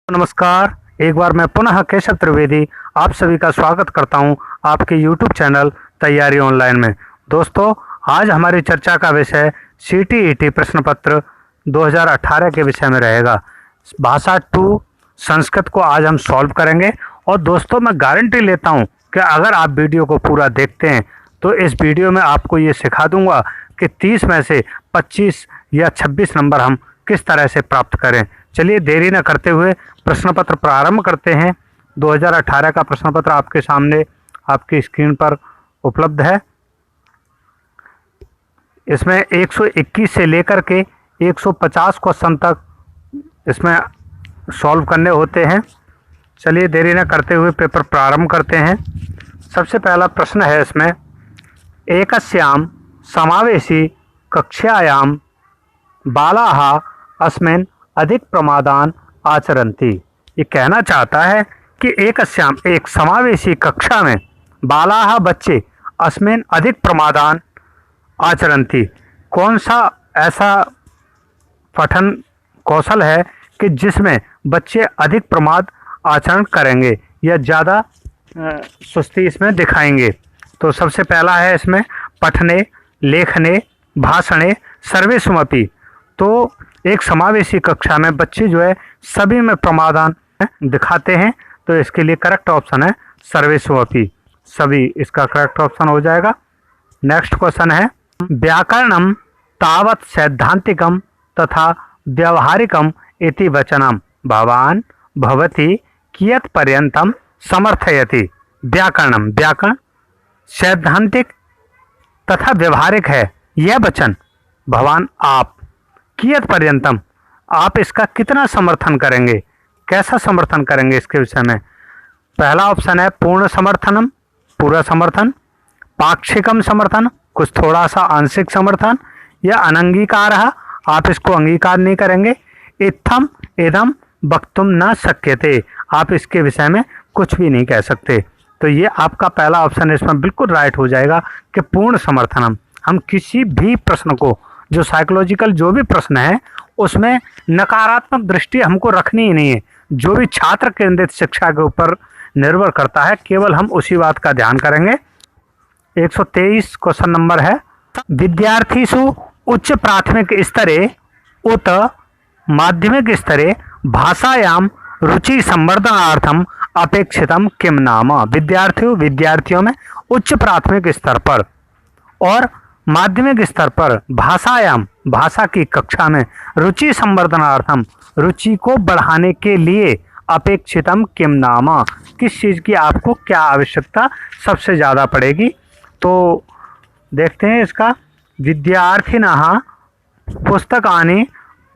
नमस्कार। एक बार मैं पुनः केशव त्रिवेदी आप सभी का स्वागत करता हूं आपके YouTube चैनल तैयारी ऑनलाइन में। दोस्तों, आज हमारी चर्चा का विषय CTET प्रश्न पत्र 2018 के विषय में रहेगा। भाषा 2 संस्कृत को आज हम सॉल्व करेंगे। और दोस्तों, मैं गारंटी लेता हूं कि अगर आप वीडियो को पूरा देखते हैं तो इस वीडियो में आपको ये सिखा दूंगा कि 30 में से 25 या 26 नंबर हम किस तरह से प्राप्त करें। चलिए देरी न करते हुए प्रश्न पत्र प्रारंभ करते हैं। 2018 का प्रश्न पत्र आपके सामने आपकी स्क्रीन पर उपलब्ध है। इसमें 121 से लेकर के 150 क्वेश्चन तक इसमें सॉल्व करने होते हैं। चलिए देरी न करते हुए पेपर प्रारंभ करते हैं। सबसे पहला प्रश्न है इसमें, एकस्याम समावेशी कक्षायां बालाः अस्मिन् अधिक प्रमादान आचरन्ति। ये कहना चाहता है कि एक समावेशी कक्षा में बालाः बच्चे अस्मिन् अधिक प्रमादान आचरन्ति। कौन सा ऐसा पठन कौशल है कि जिसमें बच्चे अधिक प्रमाद आचरण करेंगे या ज़्यादा सुस्ती इसमें दिखाएंगे। तो सबसे पहला है इसमें पठने, लेखने, भाषणे, सर्वेषुमपि। तो एक समावेशी कक्षा में बच्चे जो है सभी में प्रमादान दिखाते हैं। तो इसके लिए करेक्ट ऑप्शन है सर्वेषुमपि, सभी इसका करेक्ट ऑप्शन हो जाएगा। नेक्स्ट क्वेश्चन है, व्याकरणम तावत् सैद्धांतिकम तथा व्यावहारिकम इति वचनम भवान भवति कियत् पर्यंतम समर्थयति। व्याकरणम, व्याकरण सैद्धांतिक तथा व्यवहारिक है यह वचन। भवान, आप, कियत् पर्यंतम, आप इसका कितना समर्थन करेंगे, कैसा समर्थन करेंगे इसके विषय में। पहला ऑप्शन है पूर्ण समर्थनम, पूरा समर्थन, पाक्षिकम समर्थन, कुछ थोड़ा सा आंशिक समर्थन, या अनंगीकारः, आप इसको अंगीकार नहीं करेंगे। इत्थम इदम वक्तुम न शक्यते, आप इसके विषय में कुछ भी नहीं कह सकते। तो ये आपका पहला ऑप्शन इसमें बिल्कुल राइट हो जाएगा कि पूर्ण समर्थनम। हम किसी भी प्रश्न को, जो साइकोलॉजिकल जो भी प्रश्न है, उसमें नकारात्मक दृष्टि हमको रखनी ही नहीं है। जो भी छात्र केंद्रित शिक्षा के ऊपर निर्भर करता है, केवल हम उसी बात का ध्यान करेंगे। 123 क्वेश्चन नंबर है, विद्यार्थीषु उच्च प्राथमिक स्तरे उत माध्यमिक स्तरे भाषायां रुचि संवर्धनार्थम अपेक्षितम किम नाम। विद्यार्थियों में उच्च प्राथमिक स्तर पर और माध्यमिक स्तर पर भाषायाम, भाषा की कक्षा में रुचि संवर्धनार्थम, रुचि को बढ़ाने के लिए अपेक्षितम किम नाम, किस चीज़ की आपको क्या आवश्यकता सबसे ज़्यादा पड़ेगी। तो देखते हैं इसका, विद्यार्थिनः पुस्तकानि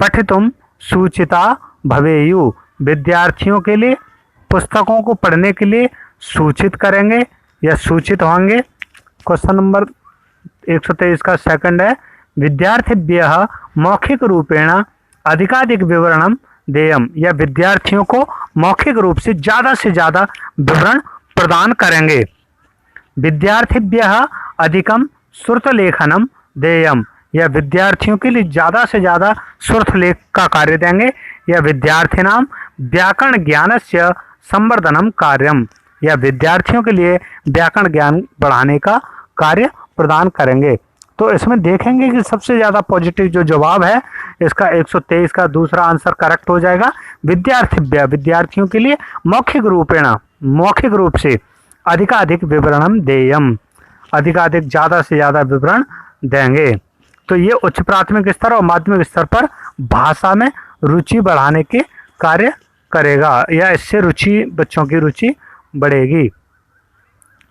पठितुम सूचिता भवेयु। विद्यार्थियों के लिए पुस्तकों को पढ़ने के लिए सूचित करेंगे या सूचित होंगे। क्वेश्चन नंबर 123 का सेकंड है, विद्यार्थिभ्यः मौखिक रूपेण अधिकाधिक विवरणम देयम, या विद्यार्थियों को मौखिक रूप से ज़्यादा विवरण प्रदान करेंगे। विद्यार्थिभ्यः अधिकम श्रुतलेखनम देयम, या विद्यार्थियों के लिए ज़्यादा से ज़्यादा श्रुतलेख का कार्य देंगे। या विद्यार्थिनां व्याकरण ज्ञानस्य संवर्धनम कार्यम, या विद्यार्थियों के लिए व्याकरण ज्ञान बढ़ाने का कार्य प्रदान करेंगे। तो इसमें देखेंगे कि सबसे ज़्यादा पॉजिटिव जो जवाब है इसका 123 का दूसरा आंसर करेक्ट हो जाएगा। विद्यार्थिभ्य, विद्यार्थियों के लिए मौखिक रूपेण, मौखिक रूप से अधिकाधिक विवरणम देयम, अधिकाधिक ज़्यादा से ज़्यादा विवरण देंगे। तो ये उच्च प्राथमिक स्तर और माध्यमिक स्तर पर भाषा में रुचि बढ़ाने के कार्य करेगा, या इससे रुचि, बच्चों की रुचि बढ़ेगी।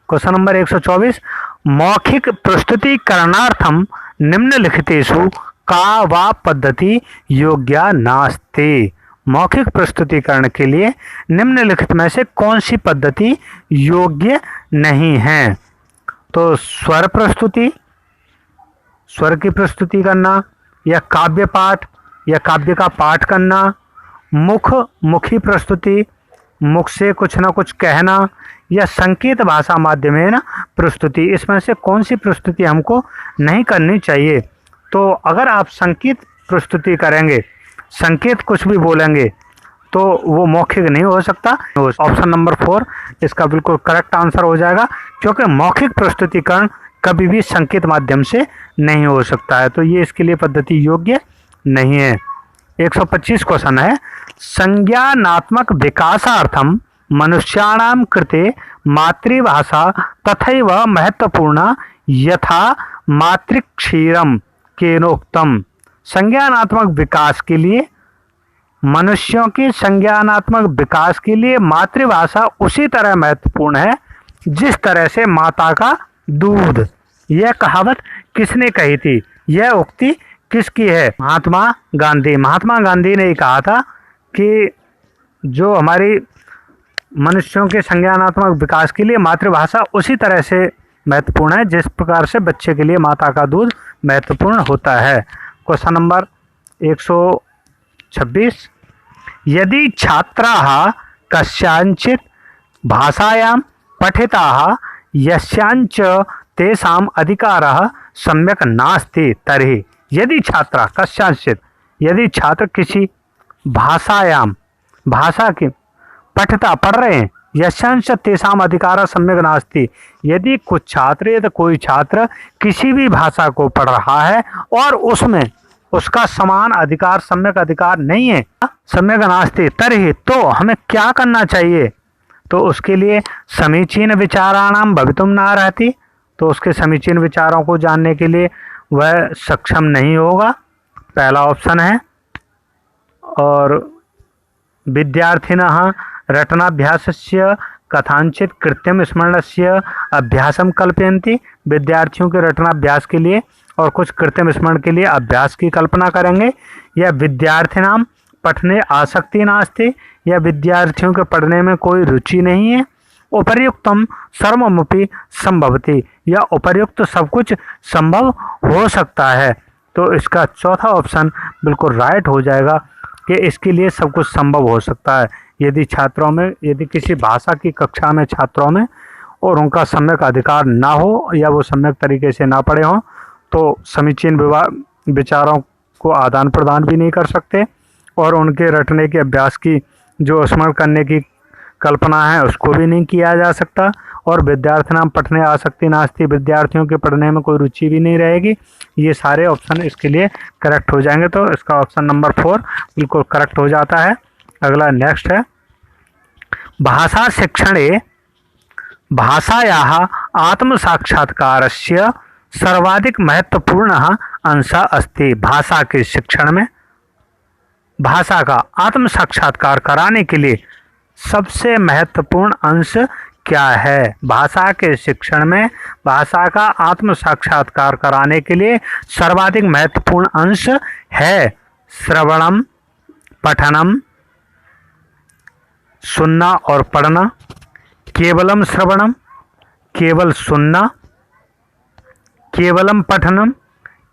क्वेश्चन नंबर 124, मौखिक प्रस्तुतीकरणार्थम निम्नलिखितेषु का वा पद्धति योग्या नास्ति। मौखिक प्रस्तुतीकरण के लिए निम्नलिखित में से कौन सी पद्धति योग्य नहीं है। तो स्वर प्रस्तुति, स्वर की प्रस्तुति करना, या काव्य पाठ या काव्य का पाठ करना, मुखी प्रस्तुति, मुख से कुछ ना कुछ कहना, या संकेत भाषा माध्यमेन प्रस्तुति। इसमें से कौन सी प्रस्तुति हमको नहीं करनी चाहिए। तो अगर आप संकेत प्रस्तुति करेंगे, संकेत कुछ भी बोलेंगे, तो तो वो मौखिक नहीं हो सकता। ऑप्शन नंबर 4 इसका बिल्कुल करेक्ट आंसर हो जाएगा, क्योंकि मौखिक प्रस्तुतिकरण कभी भी संकेत माध्यम से नहीं हो सकता है, तो ये इसके लिए पद्धति योग्य नहीं है। 125 क्वेश्चन है, संज्ञानात्मक विकासार्थम मनुष्याणां कृते मातृभाषा तथैव महत्वपूर्ण यथा मातृक्षीरम केनोक्तम। संज्ञानात्मक विकास के लिए, मनुष्यों के संज्ञानात्मक विकास के लिए मातृभाषा उसी तरह महत्वपूर्ण है जिस तरह से माता का दूध। यह कहावत किसने कही थी? यह उक्ति किसकी है? महात्मा गांधी। महात्मा गांधी ने कहा था कि जो हमारी मनुष्यों के संज्ञानात्मक विकास के लिए मातृभाषा उसी तरह से महत्वपूर्ण है जिस प्रकार से बच्चे के लिए माता का दूध महत्वपूर्ण होता है। क्वेश्चन नंबर 126, यदि छात्राः कस्याञ्चित् भाषायां पठिताः यस्याञ्च तेषाम् अधिकारः सम्यक् नास्ति तर्हि। यदि छात्रा कस्याञ्चित्, यदि छात्र किसी भाषायां, भाषा की पठता पढ़ रहे हैं, यस्यांश तेषाम अधिकार सम्यक नास्ति, यदि कुछ छात्र या तो कोई छात्र किसी भी भाषा को पढ़ रहा है और उसमें उसका समान अधिकार, सम्यक अधिकार नहीं है, सम्यक नास्ति तर्हि, तो हमें क्या करना चाहिए? तो उसके लिए समीचीन विचाराणाम भवितुम नार्हति, तो उसके समीचीन विचारों को जानने के लिए वह सक्षम नहीं होगा, पहला ऑप्शन है। और विद्यार्थिनः रटनाभ्यासस्य कथांचित कृत्यम स्मरणस्य अभ्यासम कल्पयन्ति, विद्यार्थियों के रटनाभ्यास के लिए और कुछ कृत्रिम स्मरण के लिए अभ्यास की कल्पना करेंगे। या विद्यार्थिनाम पठने आसक्ति नास्ति, या विद्यार्थियों के पढ़ने में कोई रुचि नहीं है। उपर्युक्तम सर्वमपि संभवति, या उपर्युक्त सब कुछ संभव हो सकता है। तो इसका चौथा ऑप्शन बिल्कुल राइट हो जाएगा कि इसके लिए सब कुछ संभव हो सकता है। यदि छात्रों में, यदि किसी भाषा की कक्षा में छात्रों में और उनका सम्यक अधिकार ना हो या वो सम्यक तरीके से ना पढ़े हों, तो समीचीन विचारों को आदान प्रदान भी नहीं कर सकते और उनके रटने के अभ्यास की, जो स्मरण करने की कल्पना है, उसको भी नहीं किया जा सकता। और विद्यार्थिनां पठने आसक्ति नास्ति, विद्यार्थियों के पढ़ने में कोई रुचि भी नहीं रहेगी। ये सारे ऑप्शन इसके लिए करेक्ट हो जाएंगे, तो इसका ऑप्शन नंबर 4 बिल्कुल करेक्ट हो जाता है। अगला नेक्स्ट है, भाषा शिक्षणे भाषायाः आत्मसाक्षात्कारस्य सर्वाधिक महत्वपूर्ण अंश अस्ति। भाषा के शिक्षण में भाषा का आत्म साक्षात्कार कराने के लिए सबसे महत्वपूर्ण अंश क्या है? भाषा के शिक्षण में भाषा का आत्म साक्षात्कार कराने के लिए सर्वाधिक महत्वपूर्ण अंश है श्रवणम, पठनम, सुनना और पढ़ना। केवलम श्रवणम, केवल सुनना, केवलम पठनम,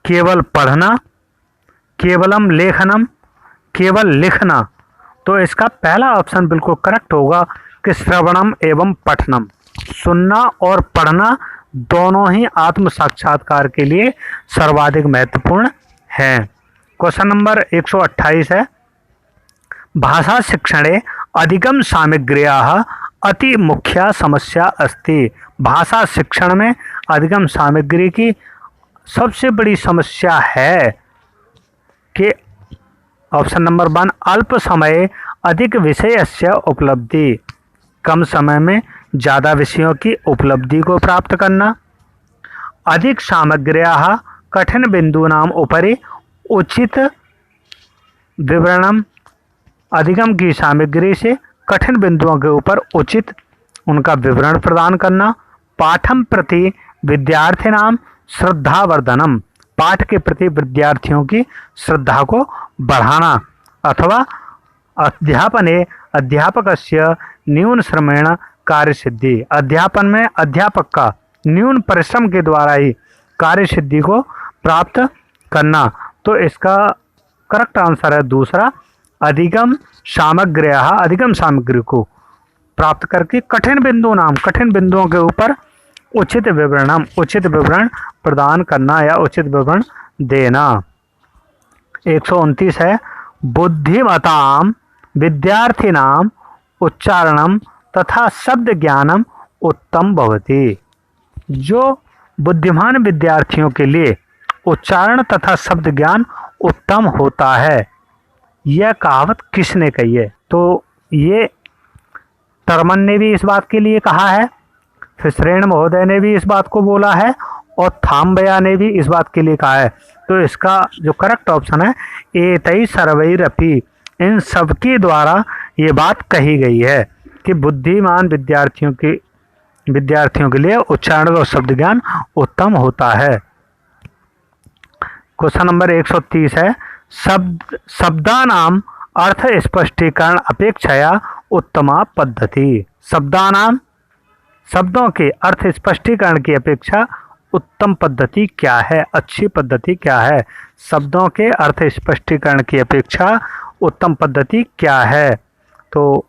केवल पढ़ना, केवलम लेखनम, केवल लिखना। तो इसका पहला ऑप्शन बिल्कुल करेक्ट होगा कि श्रवणम एवं पठनम, सुनना और पढ़ना दोनों ही आत्म साक्षात्कार के लिए सर्वाधिक महत्वपूर्ण है। क्वेश्चन नंबर 128 है, भाषा शिक्षणे अधिगम सामग्र्याः अति मुख्या समस्या अस्ति। भाषा शिक्षण में अधिगम सामग्री की सबसे बड़ी समस्या है कि ऑप्शन नंबर 1 अल्प समय अधिक विषयस्य उपलब्धि, कम समय में ज़्यादा विषयों की उपलब्धि को प्राप्त करना। अधिक सामग्र्याः कठिन बिंदूनाम उपरि उचित विवरणम, अधिगम की सामग्री से कठिन बिंदुओं के ऊपर उचित उनका विवरण प्रदान करना। पाठम प्रति विद्यार्थिनाम श्रद्धावर्धनम, पाठ के प्रति विद्यार्थियों की श्रद्धा को बढ़ाना। अथवा अध्यापने अध्यापकस्य न्यून श्रमेण कार्य सिद्धि, अध्यापन में अध्यापक का न्यून परिश्रम के द्वारा ही कार्य सिद्धि को प्राप्त करना। तो इसका करेक्ट आंसर है दूसरा, अधिगम सामग्र्याः, अधिगम सामग्री को प्राप्त करके कठिन बिंदुओं के ऊपर उचित विवरणम, उचित विवरण प्रदान करना या उचित विवरण देना। 129 है, बुद्धिमताम विद्यार्थिनाम उच्चारणम तथा शब्द ज्ञानम उत्तम भवति। जो बुद्धिमान विद्यार्थियों के लिए उच्चारण तथा शब्द ज्ञान उत्तम होता है। यह कहावत किसने कही है? तो ये तरमन ने भी इस बात के लिए कहा है, फिसरेण महोदय ने भी इस बात को बोला है और थाम्बया ने भी इस बात के लिए कहा है। तो इसका जो करेक्ट ऑप्शन है एतई सर्वैरपि, इन सबके द्वारा ये बात कही गई है कि बुद्धिमान विद्यार्थियों के लिए उच्चारण और शब्द ज्ञान उत्तम होता है। क्वेश्चन नंबर 130 है, शब्दानाम अर्थ स्पष्टीकरण अपेक्षया उत्तमा पद्धति। शब्दों के अर्थ स्पष्टीकरण की अपेक्षा उत्तम पद्धति क्या है, अच्छी पद्धति क्या है? शब्दों के अर्थ स्पष्टीकरण की अपेक्षा उत्तम पद्धति क्या है? तो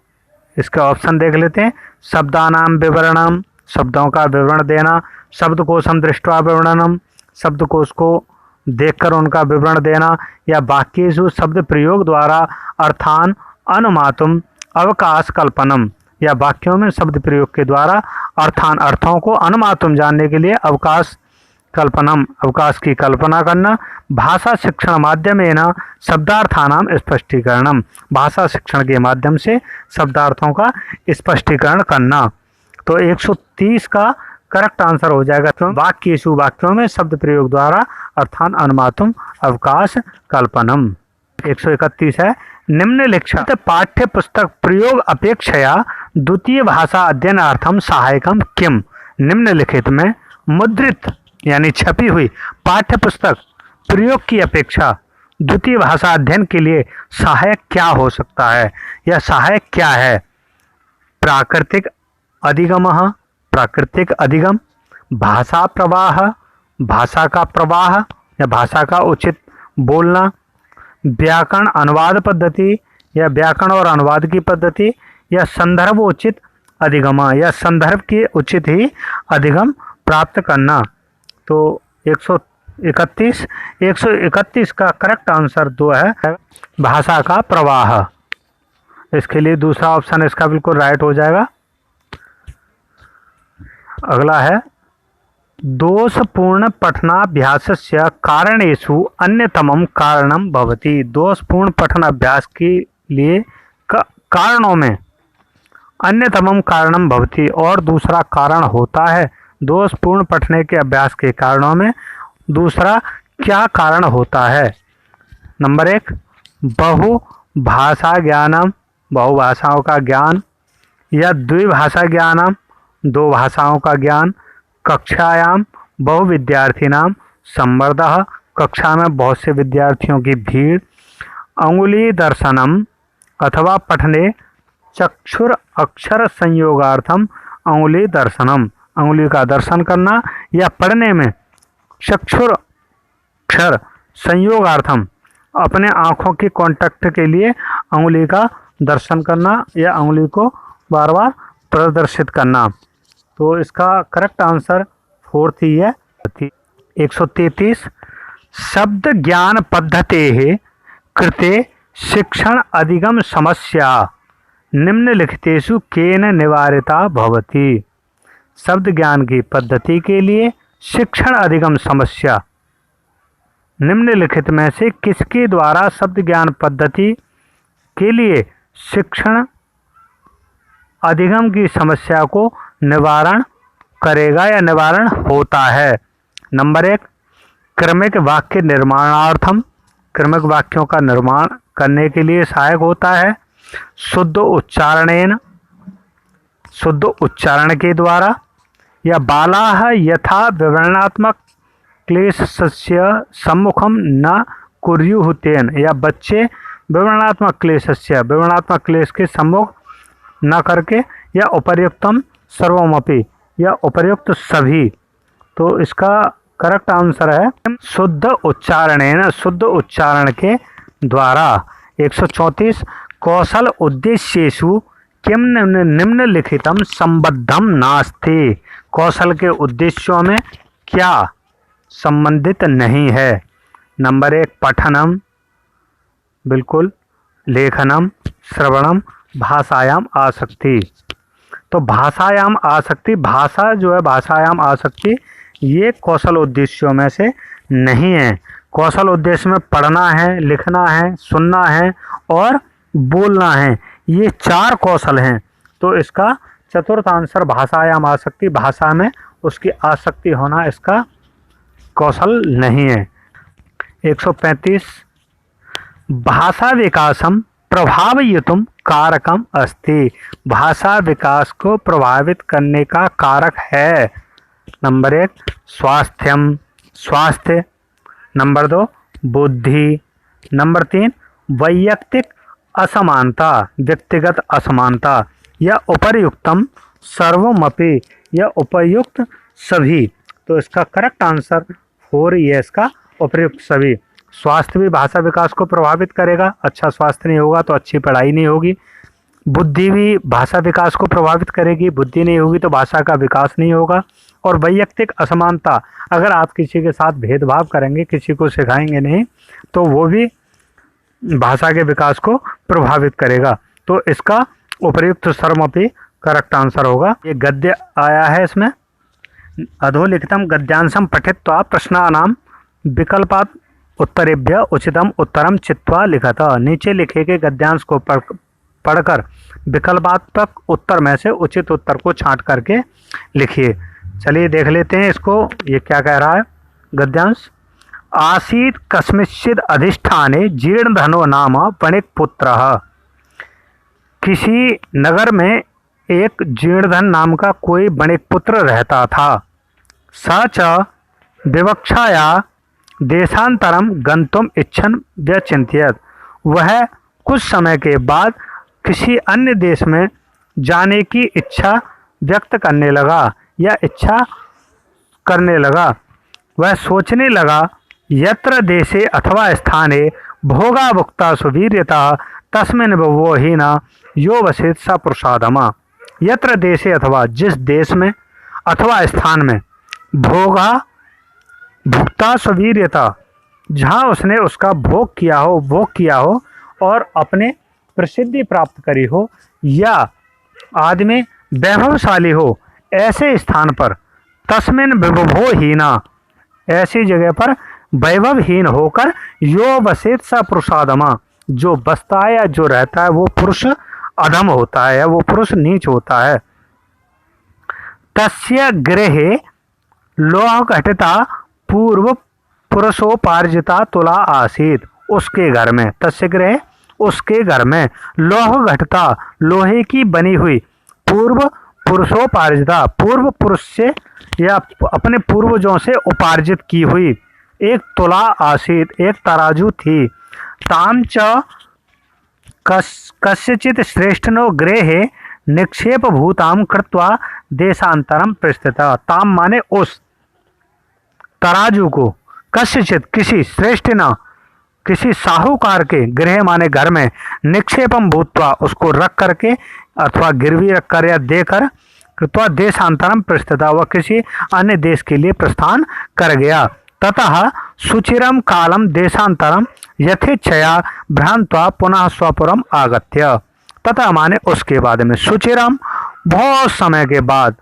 इसका ऑप्शन देख लेते हैं। शब्दानाम विवरणम, शब्दों का विवरण देना। शब्दकोशम दृष्ट्वा विवरणम, शब्दकोश को देखकर उनका विवरण देना। या वाक्येषु शब्द प्रयोग द्वारा अर्थान अनुमातुम अवकाश कल्पनम, या वाक्यों में शब्द प्रयोग के द्वारा अर्थों को अनुमातुम जानने के लिए अवकाश कल्पनम, अवकाश की कल्पना करना। भाषा शिक्षण माध्यमेन शब्दार्थानाम स्पष्टीकरणम, भाषा शिक्षण के माध्यम से शब्दार्थों का स्पष्टीकरण करना। तो 130 का करेक्ट आंसर हो जाएगा। तो वाक्येषु, वाक्यों में शब्द प्रयोग द्वारा अर्थान अनुमातुम अवकाश कल्पनम। 131 है, निम्नलिखित पाठ्य पुस्तक प्रयोग अपेक्षया द्वितीय भाषा अध्ययनार्थम सहायकम किम। निम्नलिखित में मुद्रित यानी छपी हुई पाठ्य पुस्तक प्रयोग की अपेक्षा द्वितीय भाषा अध्ययन के लिए सहायक क्या हो सकता है, या सहायक क्या है? प्राकृतिक अधिगम, भाषा प्रवाह, भाषा का प्रवाह या भाषा का उचित बोलना, व्याकरण अनुवाद पद्धति या व्याकरण और अनुवाद की पद्धति, या संदर्भ उचित अधिगम या संदर्भ के उचित ही अधिगम प्राप्त करना। तो 131 का करेक्ट आंसर 2 है, भाषा का प्रवाह। इसके लिए दूसरा ऑप्शन इसका बिल्कुल राइट हो जाएगा। अगला है, दोषपूर्ण पठनाभ्यासस्य कारणेषु अन्यतमं कारणं भवति। दोषपूर्ण पठनाभ्यास के लिए कारणों में अन्यतमं कारणं भवति, और दूसरा कारण होता है। दोषपूर्ण पठने के अभ्यास के कारणों में दूसरा क्या कारण होता है? नंबर 1, बहुभाषा ज्ञानम, बहुभाषाओं का ज्ञान, या द्विभाषा ज्ञानम, 2 भाषाओं का ज्ञान, कक्षायाम बहुविद्यार्थिनाम संवर्धः, कक्षा में बहुत से विद्यार्थियों की भीड़, अंगुली दर्शनम अथवा पठने चक्षुर अक्षर संयोगार्थम अंगुली दर्शनम, अंगुली का दर्शन करना, या पढ़ने में चक्षुर अक्षर संयोगार्थम अपने आँखों की कांटेक्ट के लिए अंगुली का दर्शन करना या अंगुली को बार बार प्रदर्शित करना। तो इसका करेक्ट आंसर 4 ही है। 133, शब्द ज्ञान पद्धते कृते शिक्षण अधिगम समस्या निम्नलिखितेषु केन निवारिता भवति। शब्द ज्ञान की पद्धति के लिए शिक्षण अधिगम समस्या निम्नलिखित में से किसके द्वारा शब्द ज्ञान पद्धति के लिए शिक्षण अधिगम की समस्या को निवारण करेगा या निवारण होता है? नंबर 1, क्रमिक वाक्य निर्माणार्थम, क्रमिक वाक्यों का निर्माण करने के लिए सहायक होता है। शुद्ध उच्चारणेन, शुद्ध उच्चारण के द्वारा, या बालाः यथा विवरणात्मक क्लेशस्य सम्मुखम न कुर्युः तेन, या बच्चे विवरणात्मक क्लेश के सम्मुख न करके, या उपर्युक्तम सर्वमपि, या उपर्युक्त सभी। तो इसका करेक्ट आंसर है शुद्ध उच्चारणेन, शुद्ध उच्चारण के द्वारा। 134, कौशल उद्देश्येषु किम निम्नलिखितम संबद्धम नास्ति। कौशल के उद्देश्यों में क्या संबंधित नहीं है? नंबर 1, पठनम, बिल्कुल लेखनम, श्रवणम, भाषायाम आसक्ति। तो भाषायाम आसक्ति, भाषा जो है भाषायाम आसक्ति, ये कौशल उद्देश्यों में से नहीं है। कौशल उद्देश्य में पढ़ना है, लिखना है, सुनना है और बोलना है, ये 4 कौशल हैं। तो इसका चतुर्थ आंसर भाषायाम आसक्ति, भाषा में उसकी आसक्ति होना इसका कौशल नहीं है। 135 भाषा विकासम प्रभावयितुम कारकम अस्ति। भाषा विकास को प्रभावित करने का कारक है। नंबर 1 स्वास्थ्यम, स्वास्थ्य। नंबर 2 बुद्धि। नंबर 3 वैयक्तिक असमानता, व्यक्तिगत असमानता। या उपर्युक्तम सर्वमपि, या उपयुक्त सभी। तो इसका करेक्ट आंसर 4 ये इसका उपर्युक्त सभी। स्वास्थ्य भी भाषा विकास को प्रभावित करेगा, अच्छा स्वास्थ्य नहीं होगा तो अच्छी पढ़ाई नहीं होगी। बुद्धि भी भाषा विकास को प्रभावित करेगी, बुद्धि नहीं होगी तो भाषा का विकास नहीं होगा। और वैयक्तिक असमानता, अगर आप किसी के साथ भेदभाव करेंगे, किसी को सिखाएंगे नहीं, तो वो भी भाषा के विकास को प्रभावित करेगा। तो इसका उपर्युक्त सर्वमपि करेक्ट आंसर होगा। ये गद्य आया है इसमें, अधोलिखितम गद्यांशम पठित्वा प्रश्नानां विकल्पात् उत्तरेभ्य उचितम उत्तरम चित्वा लिखत। नीचे लिखे गए गद्यांश को पढ़कर विकल्पात्मक उत्तर में से उचित उत्तर को छांट करके लिखिए। चलिए देख लेते हैं इसको, ये क्या कह रहा है गद्यांश। आसीत कस्मिंश्चिद अधिष्ठाने जीर्णधनो नाम वणिक पुत्रः। किसी नगर में एक जीर्णधन नाम का कोई वणिक पुत्र रहता था। स च विवक्षाया देशांतरम गंतुम इच्छन व्यचिंत्यत। वह कुछ समय के बाद किसी अन्य देश में जाने की इच्छा व्यक्त करने लगा या इच्छा करने लगा। वह सोचने लगा, यत्र देशे अथवा स्थाने भोगा भुक्ता सुवीर्यता तस्मिन् वो ही न यो वसेत स पुरुषाधमा। यत्र देशे अथवा जिस देश में अथवा स्थान में भोगा भुक्ता सुवीर्यता, जहाँ उसने उसका भोग किया हो और अपने प्रसिद्धि प्राप्त करी हो या आदमी वैभवशाली हो, ऐसे स्थान पर तस्मिन विभवोहीना, ऐसी जगह पर वैभवहीन होकर यो वसेत स पुरुषाधमा, जो बसता है या जो रहता है वो पुरुष अधम होता है या वो पुरुष नीच होता है। तस्य गृहे लोह घटिता पूर्व पुरुषोपार्जिता तुला आसीत। उसके घर में, तस्य गृह उसके घर में, लोह घटता लोहे की बनी हुई, पूर्व पुरुषोपार्जिता पूर्व पुरुष से या अपने पूर्वजों से उपार्जित की हुई एक तुला आसीत, एक तराजू थी। ताम च कस्यचित श्रेष्ठनो गृहे निक्षेप भूताम कृत्वा देशांतरम प्रस्थिता। ताम माने उस तराजू को, कस्यचित किसी, श्रेष्ठ न किसी साहूकार के, गृह माने घर में, निक्षेपम भूतवा उसको रख करके अथवा गिरवी रख कर या देकर, कृत्वा देशांतरम प्रस्थिता वह किसी अन्य देश के लिए प्रस्थान कर गया। ततः सुचिरम कालम देशांतरम यथेच्छया भ्रांत्वा पुनः स्वपुरम आगत्य। तथा माने उसके बाद में, सुचिरम बहुत समय के बाद,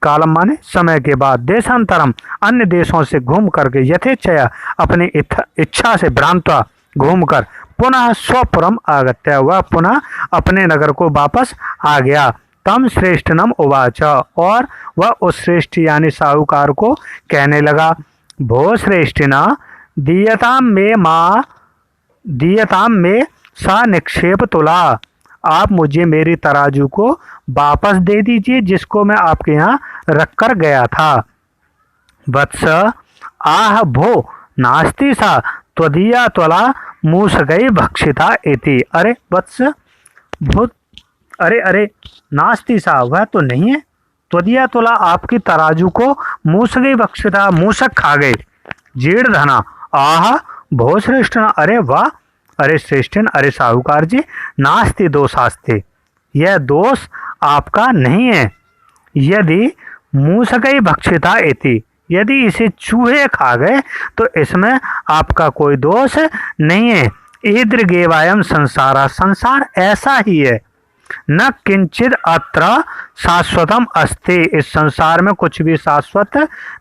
कालम माने समय के बाद, देशांतरम अन्य देशों से घूम करके, यथेच्छया अपनी इच्छा से, भ्रांत्वा घूमकर, पुनः स्वपुरम आगत्य वह पुनः अपने नगर को वापस आ गया। तम श्रेष्ठनम उवाच और वह उस श्रेष्ठ यानी साहूकार को कहने लगा, भो श्रेष्ठिना दीयताम में सा निक्षेप तुला। आप मुझे मेरी तराजू को वापस दे दीजिए जिसको मैं आपके यहाँ रख कर गया था। वत्स आह भो नास्ति सा त्वदीया त्वला मूस गई भक्षिता इति। अरे वत्स, भूत, अरे नास्ति सा वह तो नहीं है, त्वदीया त्वला आपकी तराजू को मूस गई भक्षिता मूसक खा गए। जीर्ण धना आह भो श्रेष्ठ, अरे वाह, अरे श्रेष्ठन, अरे साहूकार जी, नास्ति दोषास्ते, यह दोष आपका नहीं है। यदि मूसकई भक्षिता इति, यदि इसे चूहे खा गए तो इसमें आपका कोई दोष नहीं है। ईदृगेवायम संसार, संसार ऐसा ही है। न किंचित अत्र शाश्वतम अस्ति, इस संसार में कुछ भी शाश्वत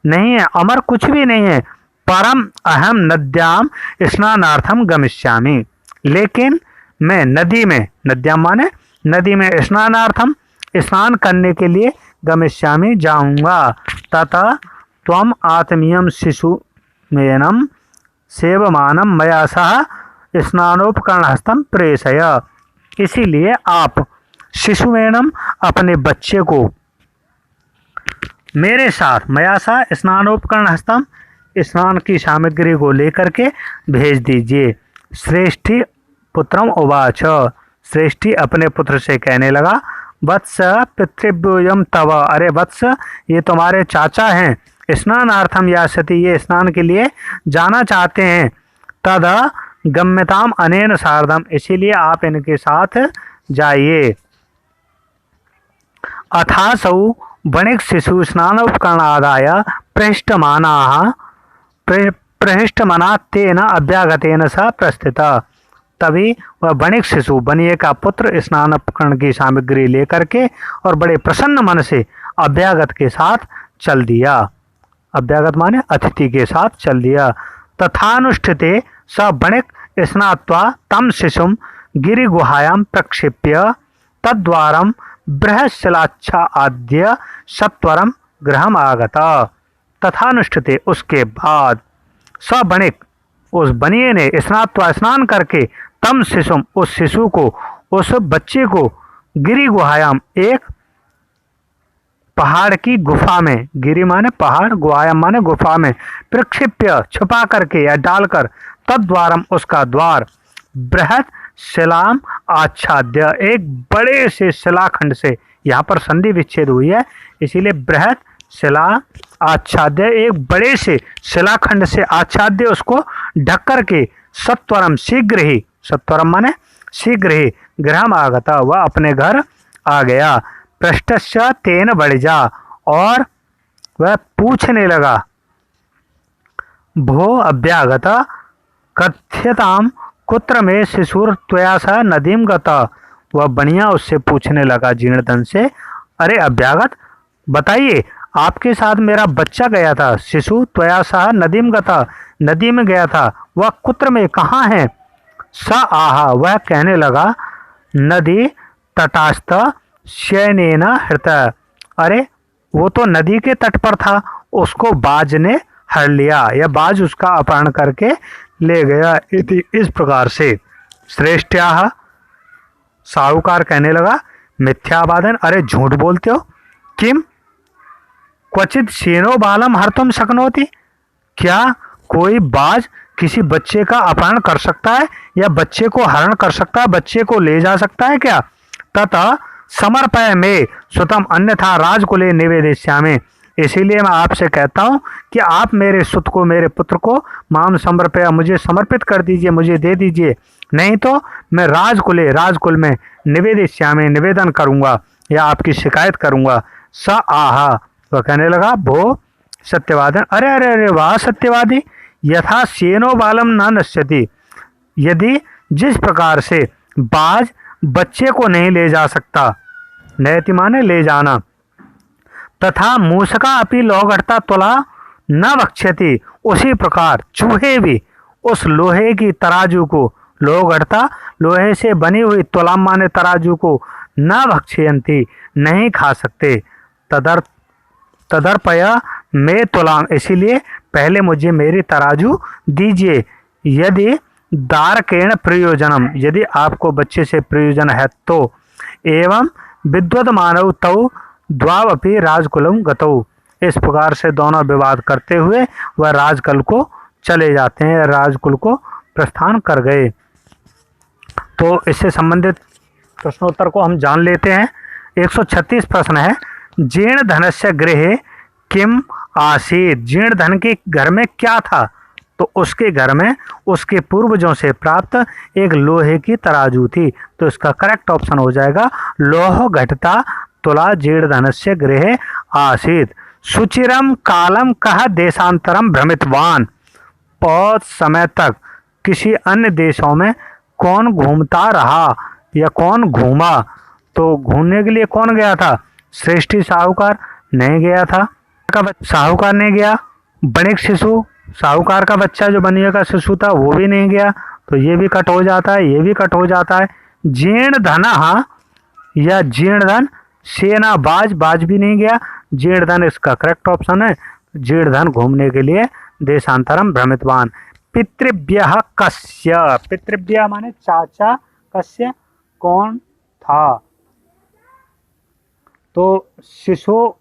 नहीं है, अमर कुछ भी नहीं है। परम अहम नद्याम स्नानार्थम गमिष्यामि, लेकिन मैं नदी में, नद्याम माने नदी में, स्नानार्थम स्नान करने के लिए गमिष्यामि जाऊंगा। तथा त्वम आत्मीयम शिशुमेनम सेवमानम मया सह स्नानोपकरण हस्तम प्रेषय, इसीलिए आप शिशुमेनम अपने बच्चे को मेरे साथ, मया सह स्नानोपकरण हस्तम स्नान की सामग्री को लेकर के भेज दीजिए। श्रेष्ठी पुत्रम उवाच, श्रेष्ठी अपने पुत्र से कहने लगा, वत्स पितृभ्योयम तव, अरे वत्स ये तुम्हारे चाचा हैं, स्नानार्थम यास्यति, ये स्नान के लिए जाना चाहते हैं। तद गम्यताम अनेन सार्धम, इसीलिए आप इनके साथ जाइए। अथासौ वणिक शिशु स्नानोपकरण आदाय प्रहिष्टमना तेन अभ्यागतेन स प्रस्थित, तभी वह वणिक शिशु, बनिए का पुत्र, स्नानोपकरण की सामग्री लेकर के और बड़े प्रसन्न मन से अभ्यागत के साथ चल दिया। अभ्यागत माने अतिथि के साथ चल दिया। तथानुष्ठिते स वणिक स्नात्वा तम शिशुम गिरिगुहायां प्रक्षिप्य तद्वारम बृहशिलाच्छा आद्य सत्वरम गृहम आगता। तथानुष्ठिते, उसके बाद, स वणिक, उस बनिए ने, स्नात्वा स्नान करके, तम शिशुम, उस शिशु को, उस बच्चे को, गिरि गुहायाम, एक पहाड़ की गुफा में, गिरि माने पहाड़, गुहायाम माने गुफा में, प्रक्षिप्य छुपा करके या डालकर, तद्वारम उसका द्वार, बृहद शिलाम आच्छाद्य, एक बड़े से शिलाखंड से, यहाँ पर संधि विच्छेद हुई है इसीलिए बृहद शिला आच्छाद्य, एक बड़े से शिलाखंड से आच्छाद्य, उसको ढक करके, सत्वरम शीघ्र ही, सत्वरम माने शीघ्र ही, गृहम आगता, वह अपने घर आ गया। पृष्ठस्य तेन बढ़ जा, और वह पूछने लगा, भो अभ्यागत कथ्यताम कुत्र में शिशुर त्वया सह नदीम गता, वह बनिया उससे पूछने लगा जीर्णधन से, अरे अभ्यागत बताइए, आपके साथ मेरा बच्चा गया था, शिशु त्वया सह नदीम गता, नदी में गया था, वह कुत्र में, कहाँ है? स आहा, वह कहने लगा, नदी तटास्थ शयनेन हृत, अरे वो तो नदी के तट पर था, उसको बाज ने हर लिया, या बाज उसका अपहरण करके ले गया। इस प्रकार से श्रेष्ठ्याः, साहूकार कहने लगा, मिथ्यावादन, अरे झूठ बोलते हो, किम क्वचित शेनो बालम हर्तुम शक्नोति, क्या कोई बाज किसी बच्चे का अपहरण कर सकता है या बच्चे को हरण कर सकता है, बच्चे को ले जा सकता है क्या? तथा समर्पय में सुतम अन्यथा राजकुले निवेदिष्यामि, इसीलिए मैं आपसे कहता हूँ कि आप मेरे सुत को, मेरे पुत्र को माम समर्पया, मुझे समर्पित कर दीजिए, मुझे दे दीजिए, नहीं तो मैं राजकुल में निवेदिष्यामि, निवेदन करूँगा या आपकी शिकायत करूँगा। स आहा, वह कहने लगा, भो सत्यवादन, अरे अरे अरे वाह सत्यवादी, यथा शेनो बालम न नश्यति, यदि जिस प्रकार से बाज बच्चे को नहीं ले जा सकता, नयति माने ले जाना, तथा मूषका अपि लौघटता तुला न वक्ष्यति, उसी प्रकार चूहे भी उस लोहे की तराजू को, लौघटता लोहे से बनी हुई, तुलाम माने तराजू को, न भक्ष्यन्ति नहीं खा सकते। तदर्पया में तुलाम, इसीलिए पहले मुझे मेरी तराजू दीजिए। यदि दारकेण प्रयोजनम, यदि आपको बच्चे से प्रयोजन है तो, एवं विद्वद मानव तौ द्वावपि राजकुलम गतौ, इस प्रकार से दोनों विवाद करते हुए वह राजकुल को चले जाते हैं, राजकुल को प्रस्थान कर गए। तो इससे संबंधित प्रश्नोत्तर को हम जान लेते हैं। 136 प्रश्न है, जीर्ण धनस्य गृहे किम आसीत, जीर्ण धन के घर में क्या था? तो उसके घर में उसके पूर्वजों से प्राप्त एक लोहे की तराजू थी। तो इसका करेक्ट ऑप्शन हो जाएगा लोह घटता तुला जीर्ण धनस्य गृहे आसीत। सुचिरम कालम कह देशांतरम भ्रमितवान, बहुत समय तक किसी अन्य देशों में कौन घूमता रहा या कौन घूमा? तो घूमने के लिए कौन गया था? श्रेष्ठी साहूकार नहीं गया था, साहूकार नहीं गया। बणिक शिशु, साहूकार का बच्चा जो बनिया का शिशु था वो भी नहीं गया, तो ये भी कट हो जाता है, ये भी कट हो जाता है। जीर्ण धन या जीर्ण धन, सेना बाज, बाज भी नहीं गया। जीर्ण धन इसका करेक्ट ऑप्शन है। जीर्ण धन घूमने के लिए देशांतरम भ्रमितवान। पितृव्यः कस्य, पितृव्य माने चाचा, कस्य कौन था? तो शिशु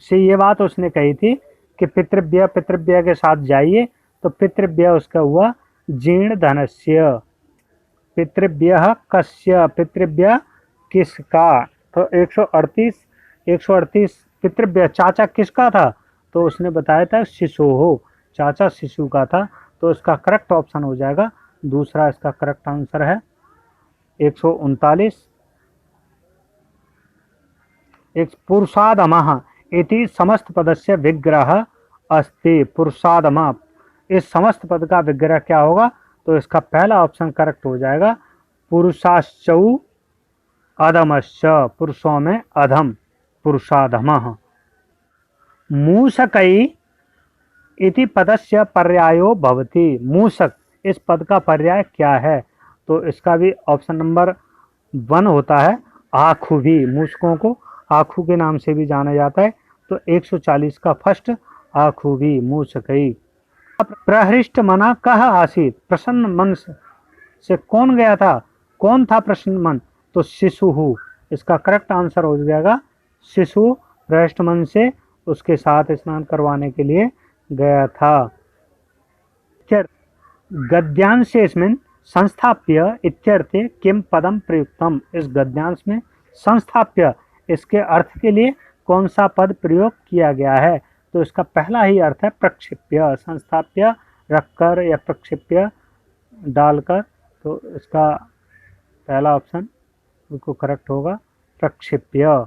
से ये बात उसने कही थी कि पितृव्य, पितृव्य के साथ जाइए, तो पितृव्य उसका हुआ जीर्ण धनस्य। पितृव्यः कस्य, पितृव्य किसका? तो 138 पितृव्य चाचा किसका था? तो उसने बताया था शिशु हो, चाचा शिशु का था। तो इसका करेक्ट ऑप्शन हो जाएगा दूसरा, इसका करेक्ट आंसर है 139। एक पुरुषादमः इति समस्त पदस्य विग्रह अस्ति। पुरुषादमः, इस समस्त पद का विग्रह क्या होगा? तो इसका पहला ऑप्शन करेक्ट हो जाएगा पुरुषाश्चौ अधमश्च, पुरुषों में अधम, पुरुषाधमः। मूषकै इति पदस्य पर्यायो भवति। मूषक, इस पद का पर्याय क्या है? तो इसका भी ऑप्शन नंबर 1 होता है आखू भी। मूषकों को आखू के नाम से भी जाना जाता है। तो 140 का फर्स्ट आखू भी, मूषकै। प्रहृष्ट मना कह आसीत, प्रसन्न मन से कौन गया था? कौन था प्रसन्न मन? तो शिशु, इसका करेक्ट आंसर हो जाएगा शिशु प्रहृष्ट मन से उसके साथ स्नान करवाने के लिए गया था। गद्यांश इसमें संस्थाप्य इत्यर्थे किम पदम प्रयुक्तम। इस गद्यांश में संस्थाप्य, इसके अर्थ के लिए कौन सा पद प्रयोग किया गया है? तो इसका पहला ही अर्थ है प्रक्षिप्य। संस्थाप्य रखकर या प्रक्षिप्य डालकर, तो इसका पहला ऑप्शन बिल्कुल करेक्ट होगा प्रक्षिप्य।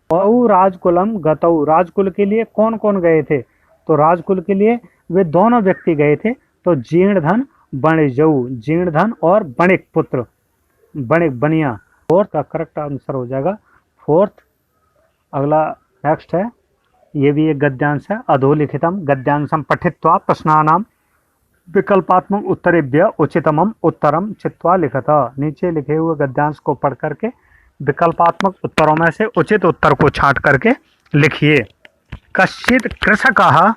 औ राजकुलम गतौ, राजकुल के लिए कौन कौन गए थे? तो राजकुल के लिए वे दोनों व्यक्ति गए थे, तो जीर्णधन बणिजौ, जीर्णधन और बणिक पुत्र, बणिक बनिया। फोर्थ का करेक्ट आंसर हो जाएगा फोर्थ। अगला नेक्स्ट है, ये भी एक गद्यांश है। अधोलिखितम गद्यांशम पठित्वा प्रश्नानाम विकल्पात्मक उत्तरेभ्य उचितमम उत्तरम चित्वा लिखत। नीचे लिखे हुए गद्यांश को पढ़ करके विकल्पात्मक उत्तरों में से उचित उत्तर को छांट करके लिखिए। कश्चित् कृषकः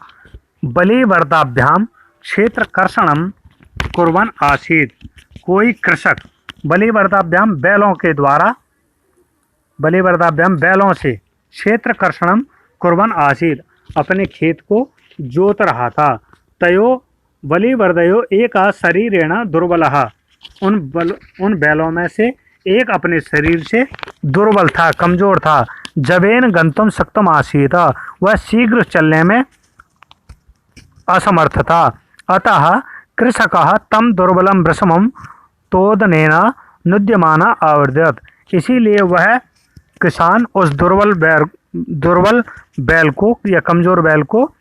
बलिवर्दाभ्याम क्षेत्रकर्षणम कुर्वन् आसीत्। कोई कृषक बलिवर्दाभ्याम बैलों के द्वारा, बलिवर्दाभ्याम बैलों से क्षेत्रकर्षणम कुर्वन् आसीत्, अपने खेत को जोत रहा था। तयो बलिवर्दयो एक शरीरेण दुर्बलः, उन बैलों में से एक अपने शरीर से दुर्बल था, कमजोर था। जबेन गंतुम शक्तम आसीत, वह शीघ्र चलने में असमर्थ था। अतः कृषकः तम दुर्बलम वृषमं तोदनेन नुद्यमाना आवर्धयत्, इसीलिए वह किसान उस दुर्बल बैल को या कमजोर बैल को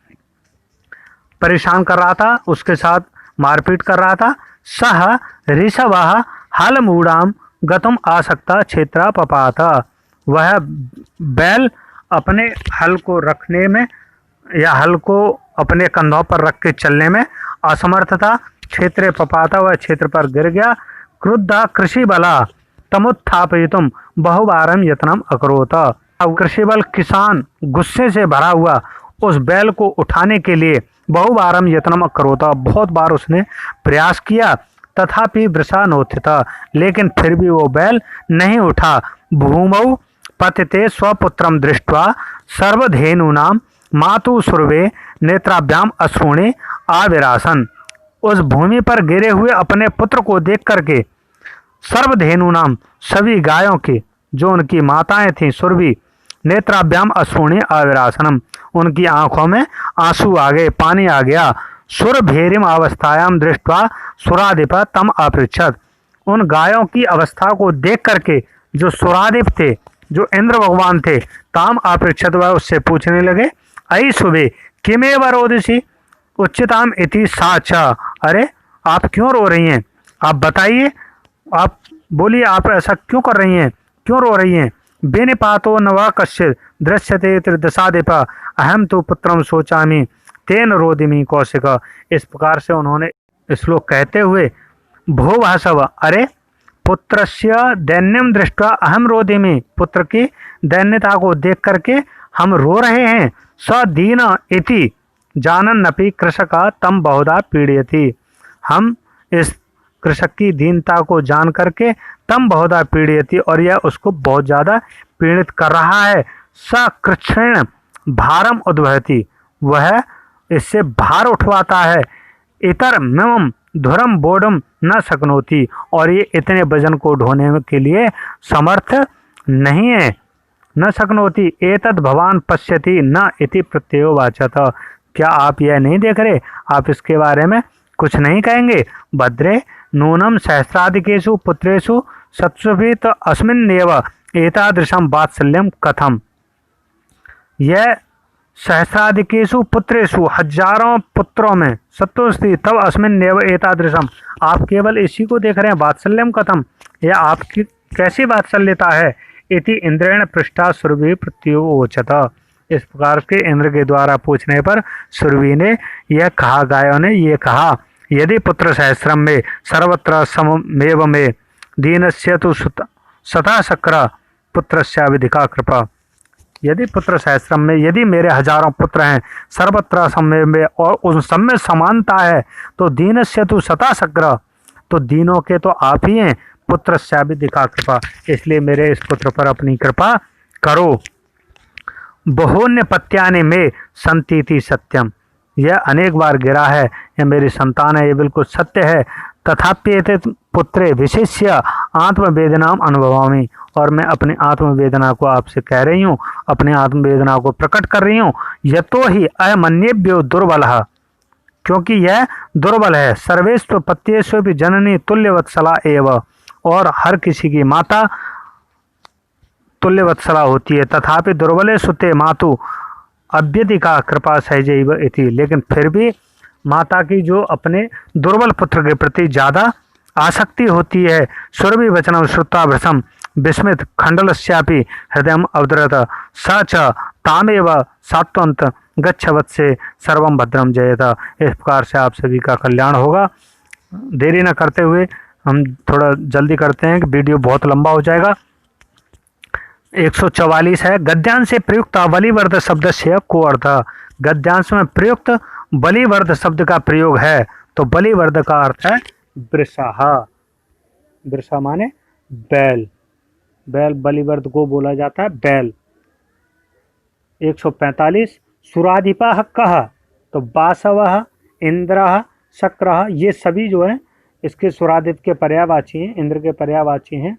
परेशान कर रहा था, उसके साथ मारपीट कर रहा था। सह ऋषभः हलमूढ़ाम गतम आसक्ता क्षेत्रा पपात, वह बैल अपने हल को रखने में या हल को अपने कंधों पर रख के चलने में असमर्थ था। क्षेत्रे पपाता, वह क्षेत्र पर गिर गया। क्रुद्ध कृषि बला तमुत्थापयितुम बहुवारम यत्नम अकरोत, अब कृषि बल किसान गुस्से से भरा हुआ उस बैल को उठाने के लिए बहुवारम यत्नम अकरोत, बहुत बार उसने प्रयास किया। तथापि वृषा नोत्थित, लेकिन फिर भी वो बैल नहीं उठा। भूमौ पतिते स्वपुत्रम दृष्ट्वा सर्वधेनूनां मातु सुरवे नेत्राभ्याम अश्रूणे आविरासन, उस भूमि पर गिरे हुए अपने पुत्र को देख करके सर्वधेनूनाम, सभी गायों के जो उनकी माताएं थीं सुरभि, नेत्राभ्याम अश्रूणे आविरासनम, उनकी आंखों में आंसू आ गए, पानी आ गया। सुरभेरिम अवस्थायाम दृष्ट्वा सुराधिप तम अपृच्छत, उन गायों की अवस्था को देख करके जो सुराधिप थे, जो इंद्र भगवान थे, ताम अपृच्छत, वह उससे पूछने लगे। अयि सुबे किमेव रोदिसी उच्चताम इति साचा, अरे आप क्यों रो रही हैं, आप बताइए आप बोलिए, आप ऐसा क्यों कर रही हैं, क्यों रो रही हैं? बेनिपातो न वा कश्चित् दृश्यते त्रिदशाधिप अहम तो पुत्रम शोचामि तेन रोदिमि कौशिक। इस प्रकार से उन्होंने श्लोक कहते हुए भो भाषव, अरे पुत्रस्य दैन्यम दृष्ट्वा अहम रोदिमि, पुत्र की दैन्यता को देख करके हम रो रहे हैं। स दीन इति जानन्नपि कृषक तम बहुधा पीड़यति, हम इस कृषक की दीनता को जान करके तम बहुधा पीड़यति, और यह उसको बहुत ज़्यादा पीड़ित कर रहा है। स कृच्छ्रेण भारम उद्वहति, वह इससे भार उठवाता है। इतर मम धुरम बोडम न सकनोती, और ये इतने वजन को ढोने के लिए समर्थ नहीं है। न शक्नोति एतद भवान पश्यति न इति प्रत्ययो वाचत, क्या आप यह नहीं देख रहे, आप इसके बारे में कुछ नहीं कहेंगे? भद्रे नूनम सहस्राधिकेषु पुत्रेषु सत्सुभित अस्मिन्नेव एतादृशम वात्सल्यम कथम। यह सहस्राधिकेषु पुत्रेषु, हजारों पुत्रों में, सत्तुस्ति तब अस्मिन्नेव एतादृशम, आप केवल इसी को देख रहे हैं, वात्सल्यम कथम, यह आपकी कैसी वात्सल्यता है? इति इंद्रेण पृष्ठा सुरभि प्रत्युवोचत, इस प्रकार के इंद्र के द्वारा पूछने पर सुरभि ने यह कहा, गायों ने यह कहा, यदि पुत्र सहस्रम में सर्वत्र सममेव में दीनस्य तो सता शक्र पुत्रस्य विधिका कृपा। यदि पुत्र सहस्रम में, यदि मेरे हजारों पुत्र हैं, सर्वत्र समय में और उन सब में समानता है, तो दीनस्य तो सता शक्र, तो दीनों के तो आप ही हैं, पुत्र से भी दिखा कृपा, इसलिए मेरे इस पुत्र पर अपनी कृपा करो। बहुन्य पत्याने में संतीति सत्यम, यह अनेक बार गिरा है, यह मेरी संतान है, यह बिल्कुल सत्य है। तथाप्येते पुत्रे विशिष्य आत्मवेदनाम अनुभवामि, और मैं अपनी आत्मवेदना को आपसे कह रही हूँ, अपनी आत्मवेदना को प्रकट कर रही हूँ। यतो ही अमन्येभ्यो दुर्बल, क्योंकि यह दुर्बल है। सर्वेष्व पत्येष्व भी जननी तुल्यवत्सला एव, और हर किसी की माता तुल्यवत्सला होती है। तथापि दुर्बले सुते मातु अभ्यधिका कृपा सहजैव इति, लेकिन फिर भी माता की जो अपने दुर्बल पुत्र के प्रति ज़्यादा आसक्ति होती है। सुरभि वचनम श्रुत्वा भृशम विस्मित खंडलस्यापि हृदय अवदरत स च तामेव सात्वंत गच्छवत से सर्वम भद्रम जयत। इस प्रकार से आप सभी का कल्याण होगा। देरी न करते हुए हम थोड़ा जल्दी करते हैं कि वीडियो बहुत लंबा हो जाएगा। 144 है, गद्यांश से प्रयुक्त बलिवर्ध शब्द से को अर्थ, गद्यांश में प्रयुक्त बलिवर्ध शब्द का प्रयोग है, तो बलिवर्ध का अर्थ है वृषा। वृषा माने बैल, बैल बलिवर्ध को बोला जाता है बैल। 145 सुराधिपा कह, तो बासव इंद्र शक्र, ये सभी जो है इसके सुराधिप के पर्यायवाची हैं, इंद्र के पर्यायवाची हैं।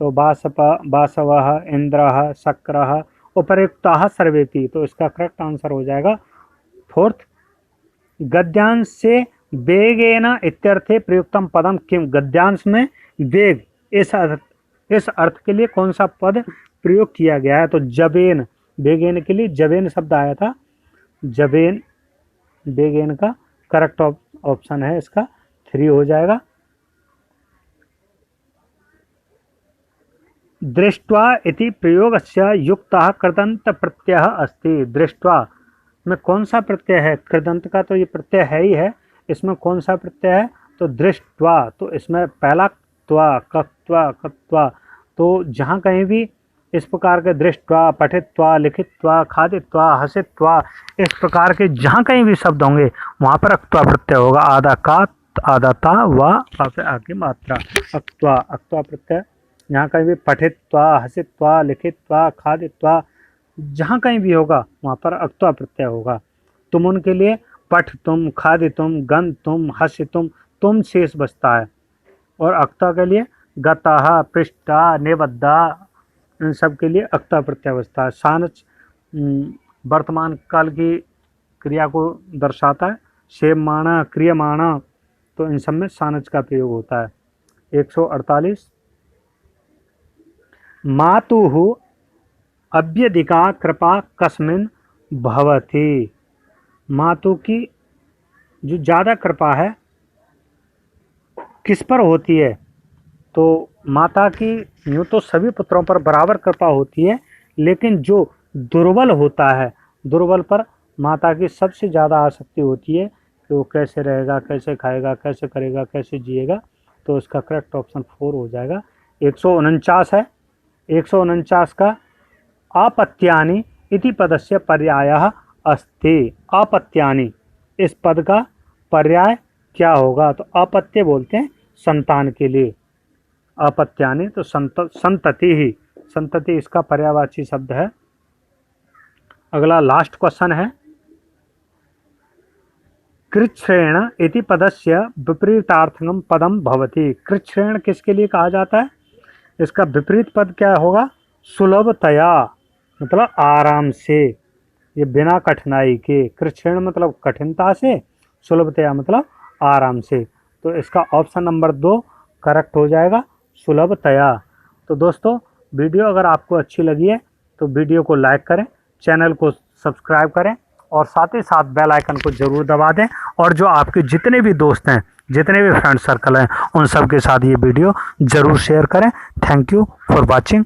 तो बासव इंद्र शक्र उपयुक्ता सर्वेपि, तो इसका करेक्ट आंसर हो जाएगा 4th। गद्यांश से वेगेन इत्यर्थे प्रयुक्तम पदम किम, गद्यांश में वेग इस अर्थ के लिए कौन सा पद प्रयोग किया गया है? तो जबेन, वेगेन के लिए जबेन शब्द आया था, जबेन वेगेन का करेक्ट ऑप्शन है, इसका 3 हो जाएगा। दृष्ट्वा इति प्रयोगस्य युक्तः कृदंत प्रत्यय अस्ति, दृष्ट्वा में कौन सा प्रत्यय है? कृदंत का तो ये प्रत्यय है ही है, इसमें कौन सा प्रत्यय है? तो दृष्ट्वा, तो इसमें पहला त्वा, कक्त्वा कक्त्वा, तो जहाँ कहीं भी इस प्रकार के दृष्ट्वा, पठित्वा, लिखित्वा, खादित्वा, हसित्वा, इस प्रकार के जहाँ कहीं भी शब्द होंगे वहाँ पर अक्त्वा प्रत्यय होगा। आधा का, आधा ता, व आगे मात्रा, अक्त्वा, अक्त्वा प्रत्यय। यहाँ कहीं भी पठित्वा, हसित्वा, लिखित्वा, खादित्वा, जहाँ कहीं भी होगा वहाँ पर अक्त्वा प्रत्यय होगा। तुम उनके लिए पठ तुम, खादि तुम, गन तुम, हसि तुम शेष बचता है। और अक्त्वा के लिए गता, पृष्ठा, निबद्धा, इन सब के लिए अक्त्वा प्रत्यय बचता है। सानच वर्तमान काल की क्रिया को दर्शाता है। सेवमाणा, क्रियमाणा, तो इन सब में सानच का प्रयोग होता है। 148 मातुः अभ्यधिका कृपा कस्मिन् भवति, मातु की जो ज़्यादा कृपा है किस पर होती है? तो माता की यूँ तो सभी पुत्रों पर बराबर कृपा होती है, लेकिन जो दुर्बल होता है, दुर्बल पर माता की सबसे ज़्यादा आसक्ति होती है कि वो कैसे रहेगा, कैसे खाएगा, कैसे करेगा, कैसे जिएगा। तो इसका करेक्ट ऑप्शन 4 हो जाएगा। 149 है। 149 का आपत्यानि इति पदस्य पर्यायः अस्ति। आपत्यानि, इस पद का पर्याय क्या होगा? तो अपत्य बोलते हैं संतान के लिए। अपत्यानि तो संतति ही, संतति इसका पर्यायवाची शब्द है। अगला लास्ट क्वेश्चन है, कृच्छ्रेण इति पदस्य विपरीतार्थकम पदम भवति। कृच्छ्रेण किसके लिए कहा जाता है? इसका विपरीत पद क्या होगा? सुलभतया, मतलब आराम से, ये बिना कठिनाई के। कृच्छ्रेण मतलब कठिनता से, सुलभतया मतलब आराम से। तो इसका ऑप्शन नंबर 2 करेक्ट हो जाएगा, सुलभतया। तो दोस्तों, वीडियो अगर आपको अच्छी लगी है तो वीडियो को लाइक करें, चैनल को सब्सक्राइब करें और साथ ही साथ बेल आइकन को ज़रूर दबा दें। और जो आपके जितने भी दोस्त हैं, जितने भी फ्रेंड सर्कल हैं, उन सब के साथ ये वीडियो ज़रूर शेयर करें। Thank you for watching.